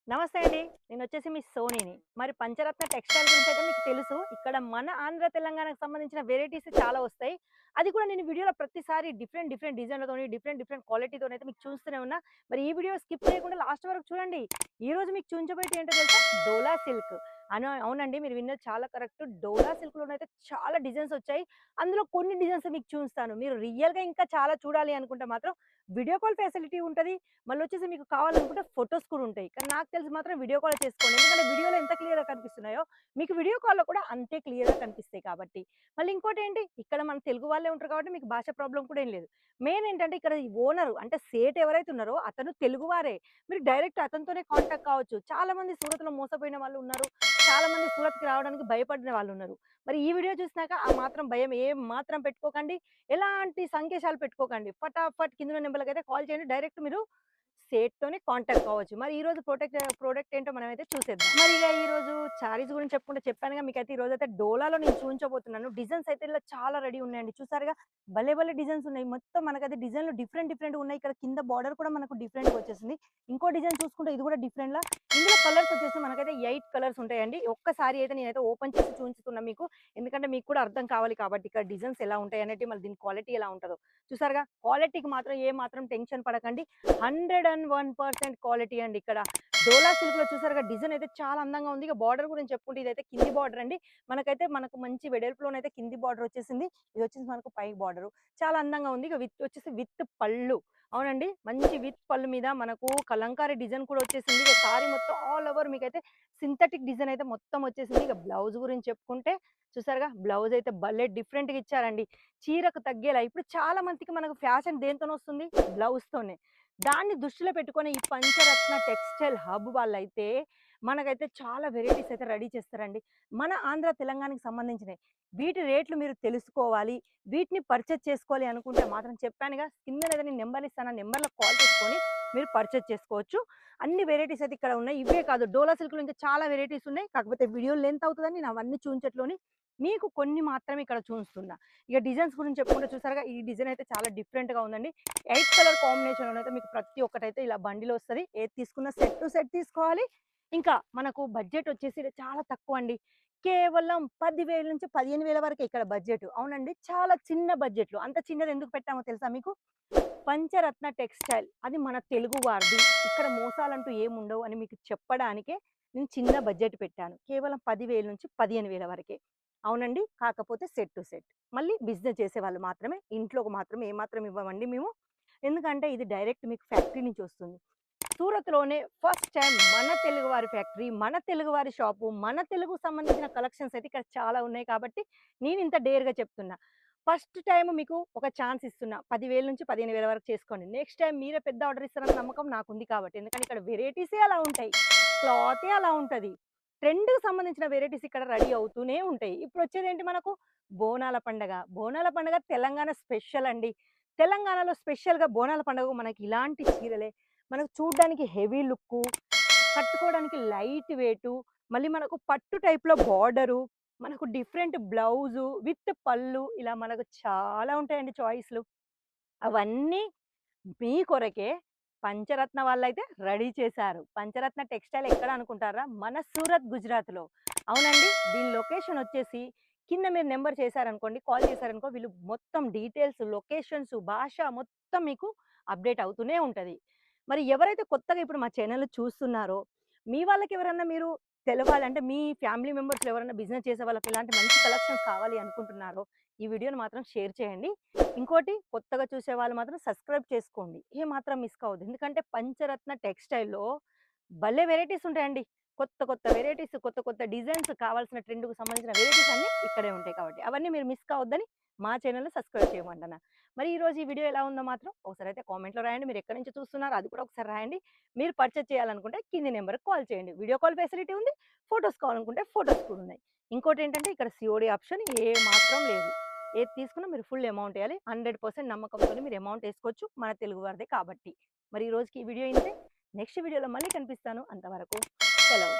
నమస్తే అండి. నేనొచ్చేసి మీ సోనీని. మరి పంచరత్న టెక్స్‌టైల్ గురించయితే మీకు తెలుసు. ఇక్కడ మన ఆంధ్ర, తెలంగాణకు సంబంధించిన వెరైటీస్ చాలా వస్తాయి. అది కూడా నేను వీడియోలో ప్రతిసారి డిఫరెంట్ డిజైన్‌లతోని, డిఫరెంట్ క్వాలిటీతోనైతే మీకు చూస్తూనే ఉన్నా. మరి ఈ వీడియో స్కిప్ చేయకుండా లాస్ట్ వరకు చూడండి. ఈరోజు మీకు చూయించబోయేటి ఏంటో తెలుసా? డోలా సిల్క్. అవునండి. మీరు విన్నది చాలా కరెక్ట్. డోలా సిల్క్‌లోనైతే చాలా డిజైన్స్ వచ్చాయి. అందులో కొన్ని డిజైన్స్ మీకు చూపిస్తాను. మీరు రియల్‌గా ఇంకా చాలా చూడాలి అనుకుంటే మాత్రం వీడియో కాల్ ఫెసిలిటీ ఉంటది. మళ్ళొచ్చేసి మీకు కావాలనుకుంటే ఫోటోస్ కూడా ఉంటాయి. కానీ నాకు తెలిసి మాత్రం వీడియో కాల్ చేసుకోండి. ఎందుకంటే వీడియోలో ఎంత క్లియర్‌గా కనిపిస్తున్నాయో, మీకు వీడియో కాల్‌లో కూడా అంతే క్లియర్‌గా కనిపిస్తాయి కాబట్టి. మళ్ళీ ఇంకోటేంటి, ఇక్కడ మన తెలుగు వాళ్ళే ఉంటారు కాబట్టి మీకు భాష ప్రాబ్లమ్ కూడా ఏం లేదు. మెయిన్ ఏంటంటే ఇక్కడ ఈ ఓనరు అంటే సేట్ ఎవరైతే ఉన్నారో అతను తెలుగువారే. మీరు డైరెక్ట్ అతనితోనే కాంటాక్ట్ కావచ్చు. చాలా మంది సూరత్‌లో మోసపోయిన వాళ్ళు ఉన్నారు. చాలా మంది సూరత్‌కి రావడానికి భయపడిన వాళ్ళున్నారు. మరి ఈ వీడియో చూసినాక ఆ మాత్రం భయం ఏం మాత్రం పెట్టుకోకండి. ఎలాంటి సంకేతాలు పెట్టుకోకండి. ఫటాఫట్ కిందున్న నంబర్‌లకైతే కాల్ చేయండి. డైరెక్ట్ మీరు సేట్‌తోనే కాంటాక్ట్ కావచ్చు. మరి ఈరోజు ప్రొడక్ట్ ఏంటో మనమైతే చూసేద్దాం. మరి ఇగ ఈరోజు శారీస్ గురించి చెప్పుకుంటే చెప్పానుగా మీకైతే ఈరోజైతే డోలాలో నేను చూయించబోతున్నాను. డిజైన్స్ అయితే ఇలా చాలా రెడీ ఉన్నాయండి. చూసారుగా భలే డిజైన్స్ ఉన్నాయి. మొత్తం మనకైతే డిజైన్‌లు డిఫరెంట్‌గా ఉన్నాయి. ఇక్కడ కింద బార్డర్ కూడా మనకు డిఫరెంట్‌గా వచ్చేసింది. ఇంకో డిజైన్ చూసుకుంటే ఇది కూడా డిఫరెంట్‌లా ఇందులో కలర్స్ వచ్చేసి మనకైతే 8 కలర్స్ ఉంటాయండి. ఒక్క సారీ అయితే నేనైతే ఓపెన్ చేసి చూయించుతున్నా మీకు. ఎందుకంటే మీకు కూడా అర్థం కావాలి కాబట్టి ఇక్కడ డిజైన్స్ ఎలా ఉంటాయి అనేటివి మళ్ళీ దీని క్వాలిటీ ఎలా ఉంటదో. చూసారుగా క్వాలిటీకి మాత్రం ఏ మాత్రం టెన్షన్ పడకండి. 101% క్వాలిటీ అండి ఇక్కడ. డోలా సిల్క్‌లో చూసారుగా డిజైన్ అయితే చాలా అందంగా ఉంది. ఇక బార్డర్ గురించి చెప్పుకుంటే ఇదైతే కింది బార్డర్ అండి. మనకు మంచి వెడల్పులోనైతే కింది బార్డర్ వచ్చేసింది. ఇది వచ్చేసి మనకు పై బార్డరు. చాలా అందంగా ఉంది. ఇక విత్ పళ్ళు. అవునండి. మంచి విత్ పళ్ళు మీద మనకు కలంకారీ డిజైన్ కూడా వచ్చేసింది. ఇక సారీ మొత్తం ఆల్ ఓవర్ మీకైతే సింథటిక్ డిజైన్ అయితే మొత్తం వచ్చేసింది. ఇక బ్లౌజ్ గురించి చెప్పుకుంటే చూసారుగా బ్లౌజ్ అయితే భలే డిఫరెంట్‌గా ఇచ్చారండి. చీరకు తగ్గేలా ఇప్పుడు చాలా మందికి మనకు ఫ్యాషన్ దేనితోనొస్తుంది? బ్లౌజ్‌తోనే. దాన్ని దృష్టిలో పెట్టుకొని ఈ పంచరత్న టెక్స్‌టైల్ హబ్ వాళ్ళైతే మనకైతే చాలా వెరైటీస్ అయితే రెడీ చేస్తారండి. మన ఆంధ్ర, తెలంగాణకి సంబంధించినయి. వీటి రేట్లు మీరు తెలుసుకోవాలి. వీటిని పర్చేజ్ చేసుకోవాలి అనుకుంటే మాత్రం చెప్పానుగా స్క్రీన్ మీద నేను నంబర్ ఇస్తాను. ఆ నంబర్‌లో కాల్ చేసుకొని మీరు పర్చేజ్ చేసుకోవచ్చు. అన్ని వెరైటీస్ అయితే ఇక్కడ ఉన్నాయి. ఇవే కాదు డోలా సిల్క్‌లో ఇంకా చాలా వెరైటీస్ ఉన్నాయి. కాకపోతే వీడియో లెంత్ అవుతదని నేను అవన్నీ చూయించట్లోని మీకు కొన్ని మాత్రమే ఇక్కడ చూయిస్తున్నా. ఇక డిజైన్స్ గురించి చెప్పుకుంటే చూసారుగా ఈ డిజైన్ అయితే చాలా డిఫరెంట్‌గా ఉందండి. 8 కలర్ కాంబినేషన్‌లోనైతే మీకు ప్రతి ఒక్కటైతే ఇలా బండిల్ వస్తది. ఏది తీసుకున్నా సెట్ టు సెట్ తీసుకోవాలి. ఇంకా మనకు బడ్జెట్ వచ్చేసి చాలా తక్కువండి. కేవలం 10,000-15,000 వరకే ఇక్కడ బడ్జెట్. అవునండి. చాలా చిన్న బడ్జెట్‌లో. అంత చిన్నది ఎందుకు పెట్టామో తెలుసా మీకు? పంచరత్న టెక్స్‌టైల్ అది మన తెలుగు వారిది. ఇక్కడ మోసాలంటూ ఏముండవు అని మీకు చెప్పడానికే నేను చిన్న బడ్జెట్ పెట్టాను. కేవలం 10,000-15,000 వరకే. అవునండి. కాకపోతే సెట్ టు సెట్. మళ్ళీ బిజినెస్ చేసేవాళ్ళు మాత్రమే. ఇంట్లోకి మాత్రం ఏమాత్రం ఇవ్వమండి మేము. ఎందుకంటే ఇది డైరెక్ట్ మీకు ఫ్యాక్టరీ నుంచి వస్తుంది. సూరత్‌లోనే ఫస్ట్ టైమ్ మన తెలుగువారి ఫ్యాక్టరీ, మన తెలుగువారి షాపు, మన తెలుగుకు సంబంధించిన కలెక్షన్స్ అయితే ఇక్కడ చాలా ఉన్నాయి కాబట్టి నేనింత డేర్‌గా చెప్తున్నా. ఫస్ట్ టైమ్ మీకు ఒక ఛాన్స్ ఇస్తున్నా. 10,000-15,000 వరకు చేసుకోండి. నెక్స్ట్ టైమ్ మీరే పెద్ద ఆర్డర్ ఇస్తారన్న నమ్మకం నాకుంది కాబట్టి. ఎందుకంటే ఇక్కడ వెరైటీసే అలా ఉంటాయి. క్లాతే అలా ఉంటది. ట్రెండ్‌కి సంబంధించిన వెరైటీస్ ఇక్కడ రెడీ అవుతూనే ఉంటాయి. ఇప్పుడొచ్చేదేంటి మనకు బోనాల పండగ. బోనాల పండగ తెలంగాణ స్పెషల్ అండి. తెలంగాణలో స్పెషల్‌గా బోనాల పండుగకు మనకి ఇలాంటి చీరలే. మనకు చూడ్డానికి హెవీ లుక్కు, కట్టుకోవడానికి లైట్ వెయిటు, మళ్ళీ మనకు పట్టు టైప్‌లో బార్డరు, మనకు డిఫరెంట్ బ్లౌజు విత్ పళ్ళు ఇలా మనకు చాలా ఉంటాయండి చాయిస్‌లు. అవన్నీ మీ కొరకే పంచరత్న వాళ్ళైతే రెడీ చేశారు. పంచరత్న టెక్స్‌టైల్ ఎక్కడ అనుకుంటారా? మన సూరత్, గుజరాత్‌లో. అవునండి. దీని లొకేషన్ వచ్చేసి కింద మీరు నంబర్ చేశారనుకోండి, కాల్ చేశారనుకో వీళ్ళు మొత్తం డీటెయిల్స్, లొకేషన్స్, భాష మొత్తం మీకు అప్‌డేట్ అవుతూనే ఉంటది. మరి ఎవరైతే కొత్తగా ఇప్పుడు మా ఛానెల్ చూస్తున్నారో, మీ వాళ్ళకి ఎవరన్నా మీరు తెలవాలి అంటే మీ ఫ్యామిలీ మెంబర్స్‌లో ఎవరైనా బిజినెస్ చేసే వాళ్ళకి ఇలాంటి మంచి కలెక్షన్స్ కావాలి అనుకుంటున్నారో, ఈ వీడియోని మాత్రం షేర్ చేయండి. ఇంకోటి కొత్తగా చూసేవాళ్ళు మాత్రం సబ్స్క్రైబ్ చేసుకోండి. ఏమాత్రం మిస్ కావద్దు. ఎందుకంటే పంచరత్న టెక్స్‌టైల్‌లో భలే వెరైటీస్ ఉంటాయండి. కొత్త వెరైటీస్, కొత్త డిజైన్స్ కావాల్సిన ట్రెండ్‌కి సంబంధించిన వెరైటీస్ అన్నీ ఇక్కడే ఉంటాయి కాబట్టి. అవన్నీ మీరు మిస్ కావద్దని మా ఛానెల్‌ని సబ్స్క్రైబ్ చేయమంటున్నా. మరి ఈరోజు ఈ వీడియో ఎలా ఉందో మాత్రం ఒకసారైతే కామెంట్‌లో రాయండి. మీరు ఎక్కడి నుంచి చూస్తున్నారో అది కూడా ఒకసారి రాయండి. మీరు పర్చేజ్ చేయాలనుకుంటే కింది నంబర్‌కి కాల్ చేయండి. వీడియో కాల్ ఫెసిలిటీ ఉంది. ఫోటోస్ కావాలనుకుంటే ఫోటోస్ కూడా ఉన్నాయి. ఇంకోటేంటంటే ఇక్కడ సీఓడీ ఆప్షన్ ఏ మాత్రం లేదు. ఏది తీసుకున్నా మీరు ఫుల్ అమౌంట్ ఎయాలి. 100% నమ్మకంతోని మీరు అమౌంట్ ఏసుకోవచ్చు. మన తెలుగు వారిదే కాబట్టి. మరి ఈ రోజుకి ఈ వీడియో ఇంతే. నెక్స్ట్ వీడియోలో మళ్ళీ కనిపిస్తాను. అంతవరకు సెలవు.